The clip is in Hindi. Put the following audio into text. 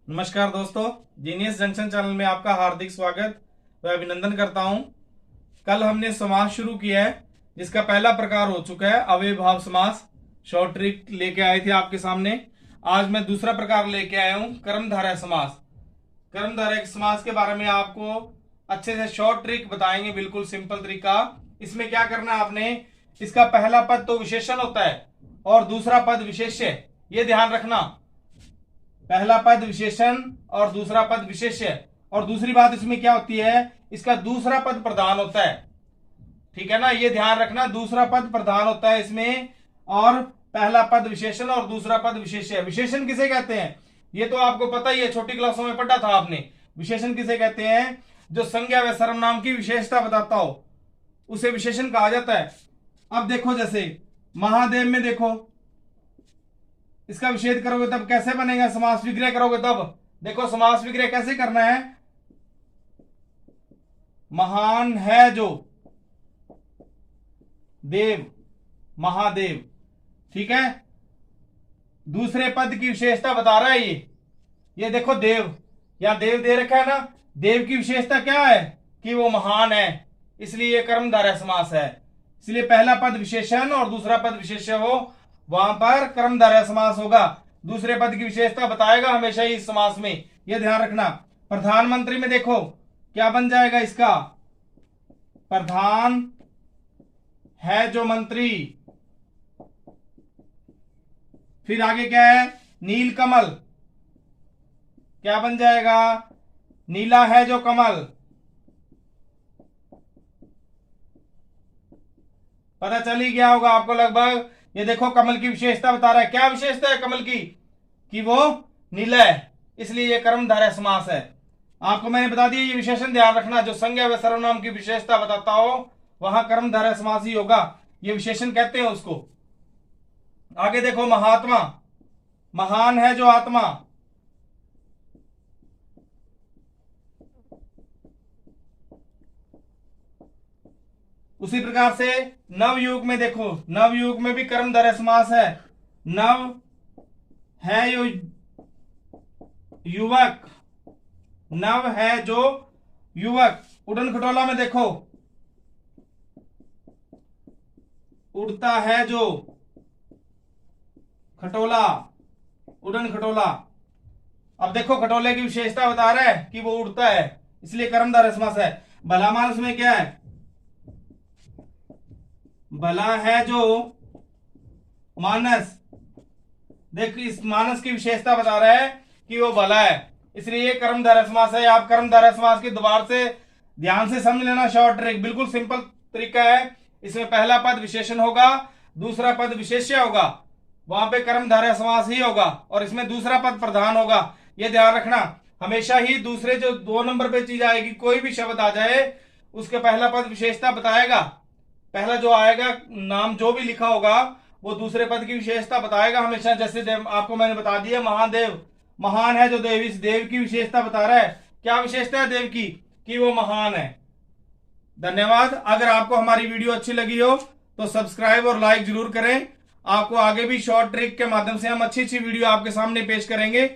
नमस्कार दोस्तों, जीनियस जंक्शन चैनल में आपका हार्दिक स्वागत व अभिनंदन करता हूं। कल हमने समास शुरू किया है जिसका पहला प्रकार हो चुका है अव्ययभाव समास। शॉर्ट ट्रिक लेके आए थे आपके सामने। आज मैं दूसरा प्रकार लेके आया हूं कर्मधारय समास। कर्मधारय समास के बारे में आपको अच्छे से शॉर्ट ट्रिक बताएंगे, बिल्कुल सिंपल तरीका। इसमें क्या करना है आपने, इसका पहला पद तो विशेषण होता है और दूसरा पद विशेष्य, ये ध्यान रखना। पहला पद विशेषण और दूसरा पद विशेष्य। और दूसरी बात इसमें क्या होती है, इसका दूसरा पद प्रधान होता है। ठीक है ना, ये ध्यान रखना, दूसरा पद प्रधान होता है इसमें और पहला पद विशेषण और दूसरा पद विशेष्य। विशेषण किसे कहते हैं ये तो आपको पता ही है, छोटी क्लासों में पढ़ा था आपने। विशेषण किसे कहते हैं, जो संज्ञा व सर्वनाम की विशेषता बताता हो उसे विशेषण कहा जाता है। अब देखो, जैसे महादेव में देखो, इसका विच्छेद करोगे तब कैसे बनेगा, समास विग्रह करोगे तब। देखो समास विग्रह कैसे करना है, महान है जो देव, महादेव। ठीक है, दूसरे पद की विशेषता बता रहा है ये देखो देव, यहां देव दे रखा है ना। देव की विशेषता क्या है कि वो महान है, इसलिए ये कर्मधारय समास है। इसलिए पहला पद विशेषण और दूसरा पद विशेष्य हो, वहां पर कर्मधारय समास होगा। दूसरे पद की विशेषता बताएगा हमेशा ही इस समास में, यह ध्यान रखना। प्रधानमंत्री में देखो क्या बन जाएगा, इसका प्रधान है जो मंत्री। फिर आगे क्या है, नील कमल, क्या बन जाएगा, नीला है जो कमल। पता चल ही गया होगा आपको लगभग। ये देखो कमल की विशेषता बता रहा है, क्या विशेषता है कमल की कि वो नीला है, इसलिए ये कर्मधारय समास है। आपको मैंने बता दिया, ये विशेषण ध्यान रखना, जो संज्ञा व सर्वनाम की विशेषता बताता हो वहां कर्मधारय समास ही होगा, ये विशेषण कहते हैं उसको। आगे देखो महात्मा, महान है जो आत्मा। उसी प्रकार से नवयुग में देखो, नवयुग में भी कर्मधारय समास है। नव है जो युवक, नव है जो युवक। उड़न खटोला में देखो, उड़ता है जो खटोला, उड़न खटोला। अब देखो खटोले की विशेषता बता रहा है कि वो उड़ता है, इसलिए कर्मधारय समास है। भला मानस में क्या है, भला है जो मानस। देख, इस मानस की विशेषता बता रहा है कि वो भला है, इसलिए ये कर्मधारय समास है। आप कर्मधारय समास की दोबारा से ध्यान से समझ लेना, शॉर्ट ट्रिक, बिल्कुल सिंपल तरीका है। इसमें पहला पद विशेषण होगा, दूसरा पद विशेष्य होगा, वहां पे कर्मधारय समास ही होगा और इसमें दूसरा पद प्रधान होगा। यह ध्यान रखना, हमेशा ही दूसरे जो 2 नंबर पे चीज आएगी, कोई भी शब्द आ जाए उसके पहला पद विशेषता बताएगा। पहला जो आएगा नाम जो भी लिखा होगा वो दूसरे पद की विशेषता बताएगा हमेशा। जैसे आपको मैंने बता दिया महादेव, महान है जो देव, इस देव की विशेषता बता रहा है। क्या विशेषता है देव की कि वो महान है। धन्यवाद। अगर आपको हमारी वीडियो अच्छी लगी हो तो सब्सक्राइब और लाइक जरूर करें। आपको आगे भी शॉर्ट ट्रिक के माध्यम से हम अच्छी अच्छी वीडियो आपके सामने पेश करेंगे।